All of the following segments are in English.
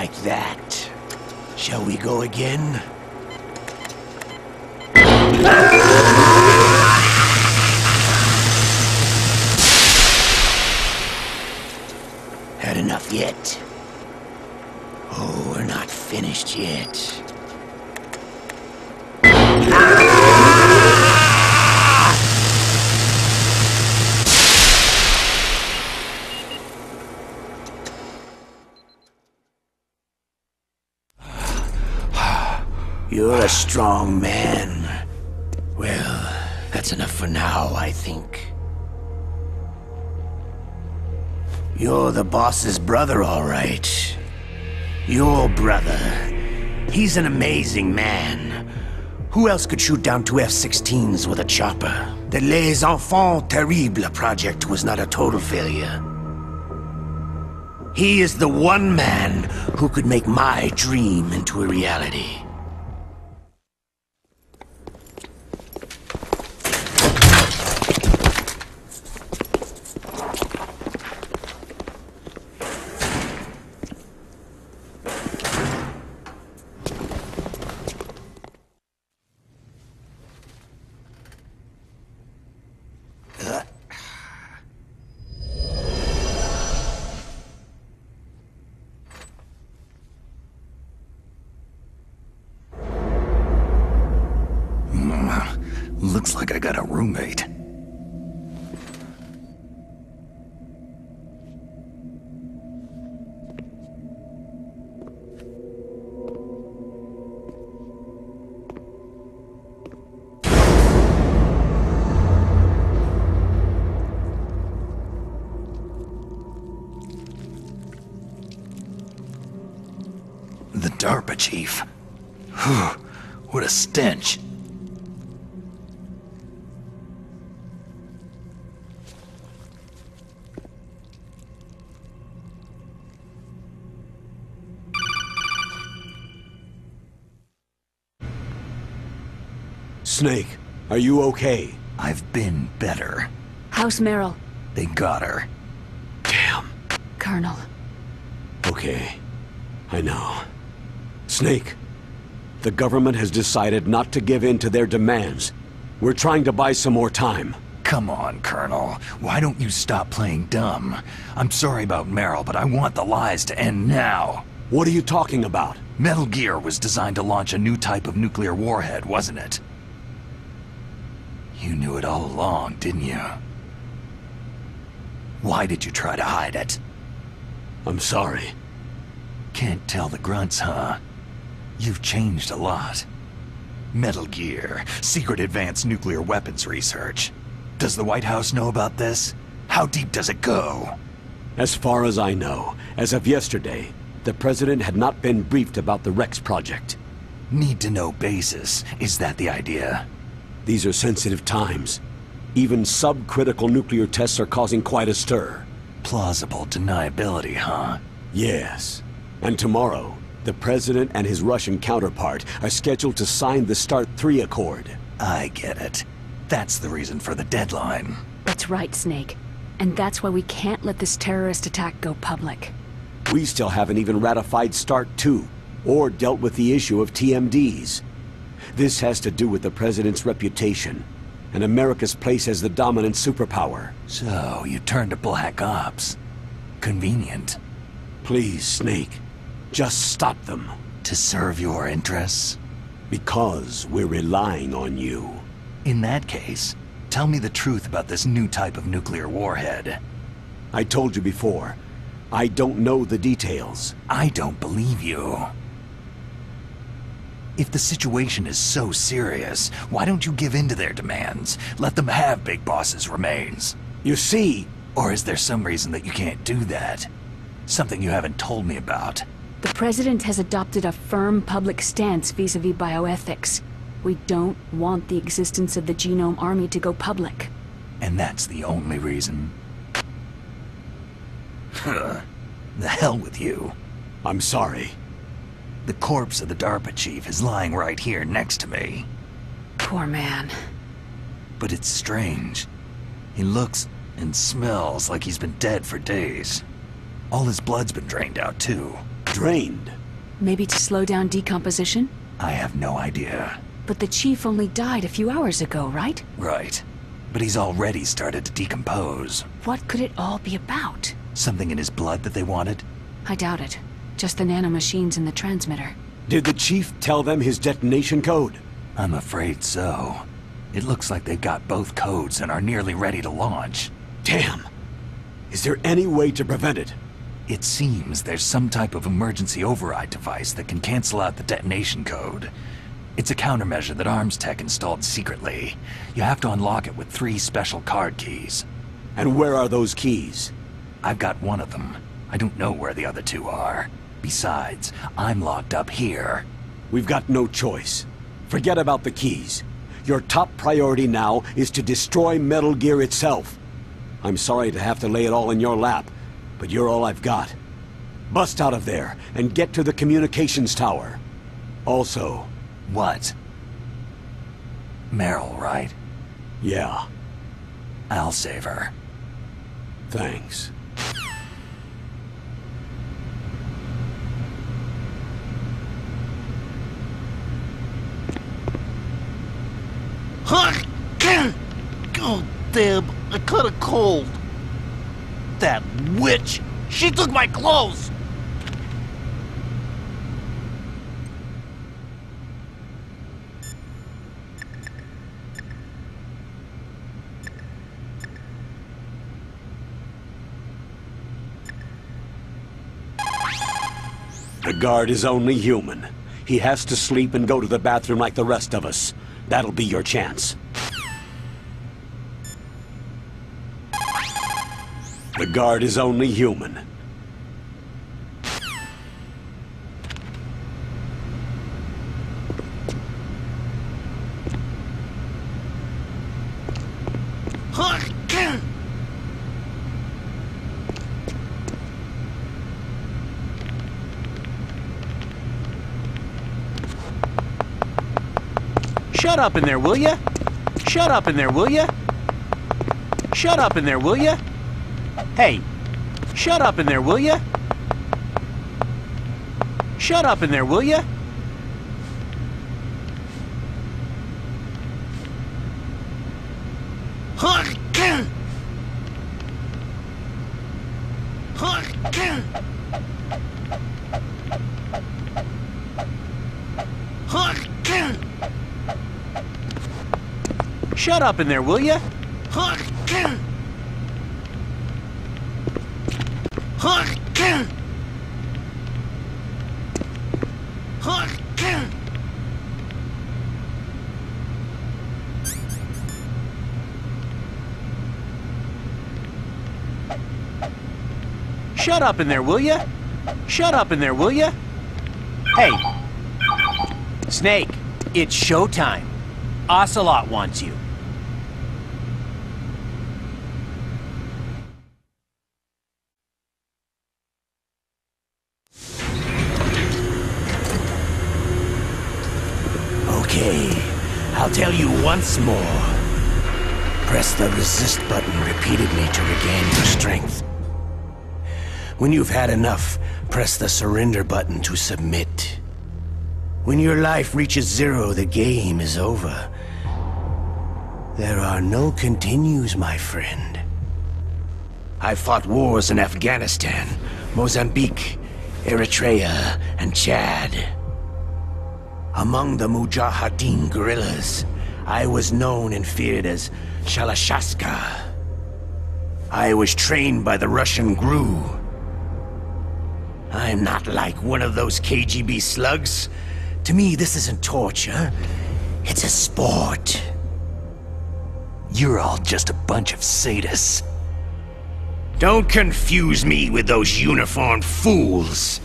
like that. Shall we go again? Had enough yet? Oh, we're not finished yet. You're a strong man. Well, that's enough for now, I think. You're the boss's brother, all right. Your brother. He's an amazing man. Who else could shoot down 2 F-16s with a chopper? The Les Enfants Terribles project was not a total failure. He is the one man who could make my dream into a reality. Looks like I got a roommate. The DARPA chief. Whew, what a stench. Snake, are you okay? I've been better. How's Meryl? They got her. Damn. Colonel. Okay. I know. Snake, the government has decided not to give in to their demands. We're trying to buy some more time. Come on, Colonel. Why don't you stop playing dumb? I'm sorry about Meryl, but I want the lies to end now. What are you talking about? Metal Gear was designed to launch a new type of nuclear warhead, wasn't it? You knew it all along, didn't you? Why did you try to hide it? I'm sorry. Can't tell the grunts, huh? You've changed a lot. Metal Gear, secret advanced nuclear weapons research. Does the White House know about this? How deep does it go? As far as I know, as of yesterday, the President had not been briefed about the Rex project. Need to know basis. Is that the idea? These are sensitive times. Even subcritical nuclear tests are causing quite a stir. Plausible deniability, huh? Yes. And tomorrow, the President and his Russian counterpart are scheduled to sign the START 3 Accord. I get it. That's the reason for the deadline. That's right, Snake. And that's why we can't let this terrorist attack go public. We still haven't even ratified START 2, or dealt with the issue of TMDs. This has to do with the President's reputation, and America's place as the dominant superpower. So, you turned to Black Ops. Convenient. Please, Snake, just stop them. To serve your interests? Because we're relying on you. In that case, tell me the truth about this new type of nuclear warhead. I told you before, I don't know the details. I don't believe you. If the situation is so serious, why don't you give in to their demands? Let them have Big Boss's remains. You see... Or is there some reason that you can't do that? Something you haven't told me about. The President has adopted a firm public stance vis-à-vis bioethics. We don't want the existence of the Genome Army to go public. And that's the only reason? The hell with you. I'm sorry. The corpse of the DARPA chief is lying right here next to me. Poor man. But it's strange. He looks and smells like he's been dead for days. All his blood's been drained out, too. Drained? Maybe to slow down decomposition? I have no idea. But the chief only died a few hours ago, right? Right. But he's already started to decompose. What could it all be about? Something in his blood that they wanted? I doubt it. Just the nanomachines in the transmitter. Did the chief tell them his detonation code? I'm afraid so. It looks like they've got both codes and are nearly ready to launch. Damn! Is there any way to prevent it? It seems there's some type of emergency override device that can cancel out the detonation code. It's a countermeasure that Arms Tech installed secretly. You have to unlock it with 3 special card keys. And where are those keys? I've got one of them. I don't know where the other 2 are. Besides, I'm locked up here. We've got no choice. Forget about the keys. Your top priority now is to destroy Metal Gear itself. I'm sorry to have to lay it all in your lap, but you're all I've got. Bust out of there and get to the communications tower. Also... What? Meryl, right? Yeah, I'll save her. thanks. Oh, damn, I caught a cold. That witch! She took my clothes! The guard is only human. He has to sleep and go to the bathroom like the rest of us. That'll be your chance. The guard is only human. Shut up in there, will ya? Shut up in there, will ya? Shut up in there, will ya? Hey, shut up in there, will ya? Shut up in there, will ya? Shut up in there, will ya? Shut up in there, will ya? Shut up in there, will ya? Hey! Snake, it's showtime. Ocelot wants you. Okay, I'll tell you once more. Press the resist button repeatedly to regain your strength. When you've had enough, press the surrender button to submit. When your life reaches 0, the game is over. There are no continues, my friend. I fought wars in Afghanistan, Mozambique, Eritrea, and Chad. Among the Mujahideen guerrillas, I was known and feared as Shalashaska. I was trained by the Russian GRU. I'm not like one of those KGB slugs. To me, this isn't torture. It's a sport. You're all just a bunch of sadists. Don't confuse me with those uniformed fools.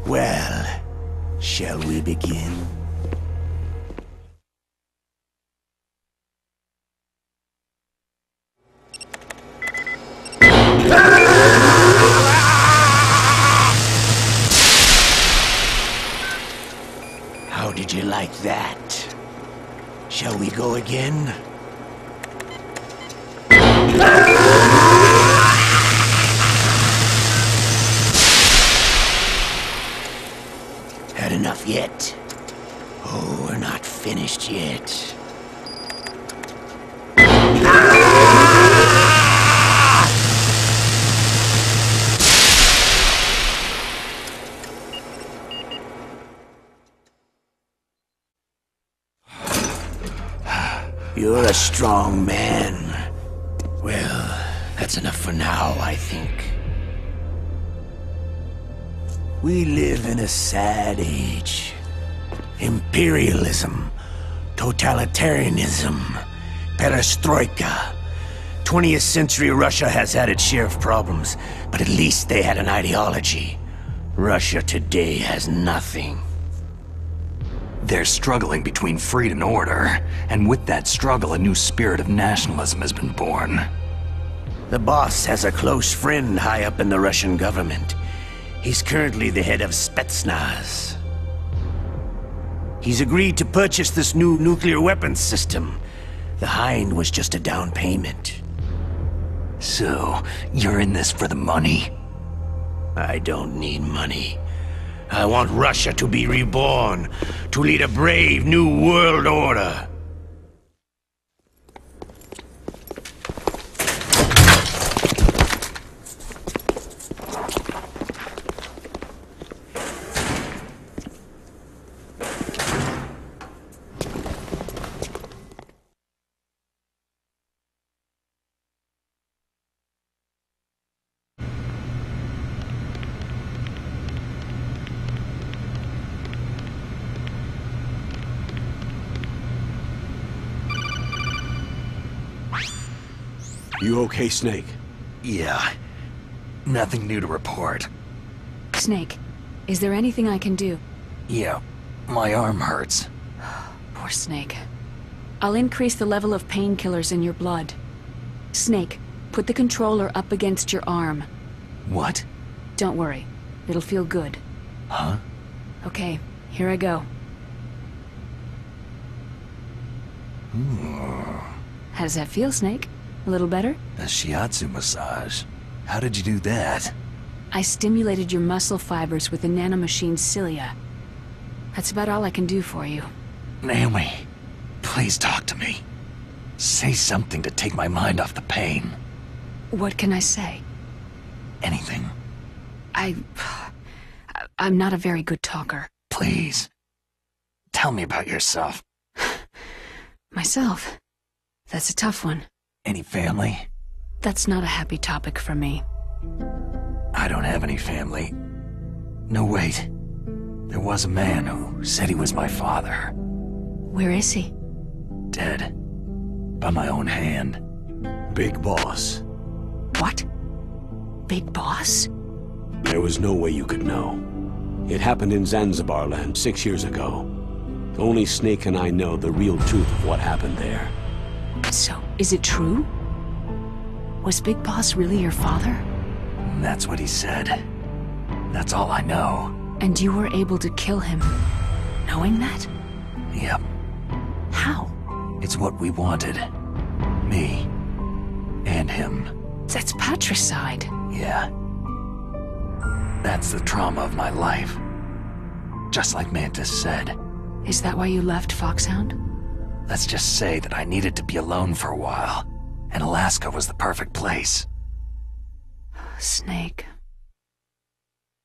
Well, shall we begin? How did you like that? Shall we go again? Had enough yet? Oh, we're not finished yet. You're a strong man. Well, that's enough for now, I think. We live in a sad age. Imperialism, totalitarianism, perestroika. 20th century Russia has had its share of problems, but at least they had an ideology. Russia today has nothing. They're struggling between freedom and order, and with that struggle, a new spirit of nationalism has been born. The boss has a close friend high up in the Russian government. He's currently the head of Spetsnaz. He's agreed to purchase this new nuclear weapons system. The Hind was just a down payment. So, you're in this for the money? I don't need money. I want Russia to be reborn, to lead a brave new world order. You okay, Snake? Yeah. Nothing new to report. Snake, is there anything I can do? Yeah, my arm hurts. Poor Snake. I'll increase the level of painkillers in your blood. Snake, put the controller up against your arm. What? Don't worry. It'll feel good. Huh? Okay, here I go. How does that feel, Snake? A little better? A shiatsu massage. How did you do that? I stimulated your muscle fibers with the nanomachine cilia. That's about all I can do for you. Naomi, please talk to me. Say something to take my mind off the pain. What can I say? Anything. I'm not a very good talker. Please. Tell me about yourself. Myself? That's a tough one. Any family? That's not a happy topic for me. I don't have any family. No, wait. There was a man who said he was my father. Where is he? Dead. By my own hand. Big Boss. What? Big Boss? There was no way you could know. It happened in Zanzibar land 6 years ago. Only Snake and I know the real truth of what happened there. So, is it true? Was Big Boss really your father? That's what he said. That's all I know. And you were able to kill him, knowing that? Yep. How? It's what we wanted. Me. And him. That's patricide. Yeah. That's the trauma of my life. Just like Mantis said. Is that why you left Foxhound? Let's just say that I needed to be alone for a while, and Alaska was the perfect place. Snake.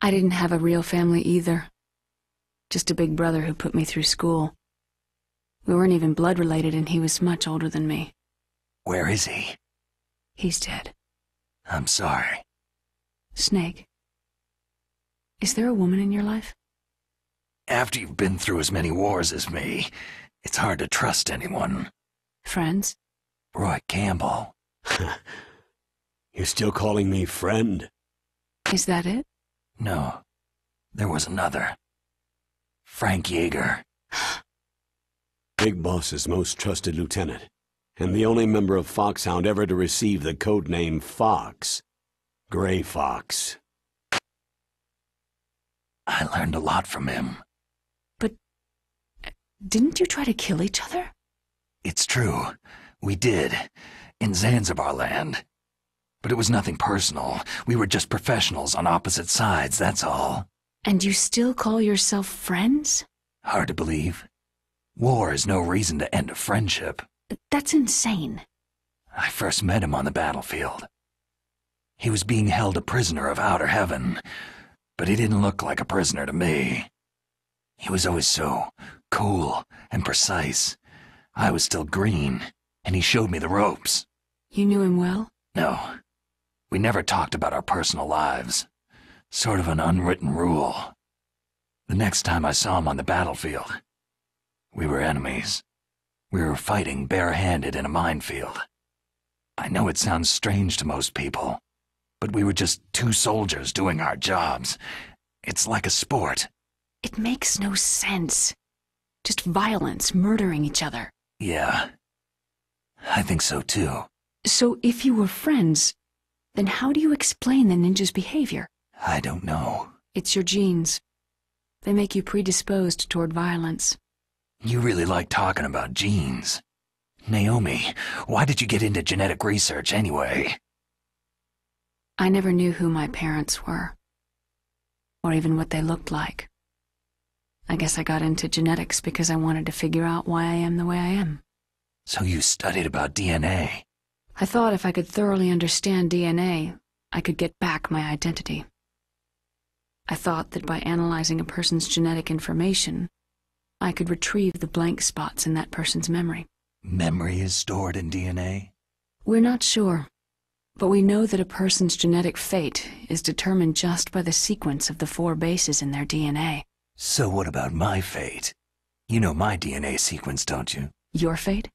I didn't have a real family either. Just a big brother who put me through school. We weren't even blood related, and he was much older than me. Where is he? He's dead. I'm sorry. Snake. Is there a woman in your life? After you've been through as many wars as me, it's hard to trust anyone. Friends? Roy Campbell. You're still calling me friend? Is that it? No. There was another. Frank Yeager. Big Boss's most trusted lieutenant, and the only member of Foxhound ever to receive the codename Fox. Gray Fox. I learned a lot from him. But didn't you try to kill each other? It's true. We did. In Zanzibar land. But it was nothing personal. We were just professionals on opposite sides, that's all. And you still call yourself friends? Hard to believe. War is no reason to end a friendship. That's insane. I first met him on the battlefield. He was being held a prisoner of outer heaven, but he didn't look like a prisoner to me. He was always so cool and precise. I was still green, and he showed me the ropes. You knew him well? No, we never talked about our personal lives. Sort of an unwritten rule. The next time I saw him on the battlefield, we were enemies. We were fighting barehanded in a minefield. I know it sounds strange to most people, but we were just two soldiers doing our jobs. It's like a sport. It makes no sense. Just violence, murdering each other. Yeah, I think so too. So if you were friends, then how do you explain the ninja's behavior? I don't know. It's your genes. They make you predisposed toward violence. You really like talking about genes. Naomi, why did you get into genetic research anyway? I never knew who my parents were, or even what they looked like. I guess I got into genetics because I wanted to figure out why I am the way I am. So you studied about DNA? I thought if I could thoroughly understand DNA, I could get back my identity. I thought that by analyzing a person's genetic information, I could retrieve the blank spots in that person's memory. Memory is stored in DNA? We're not sure, but we know that a person's genetic fate is determined just by the sequence of the 4 bases in their DNA. So what about my fate? You know my DNA sequence, don't you? Your fate?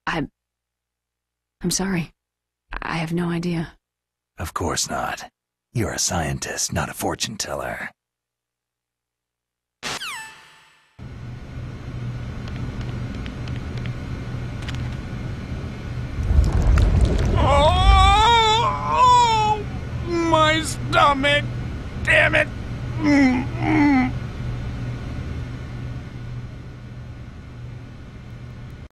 I'm sorry. I have no idea. Of course not. You're a scientist, not a fortune teller.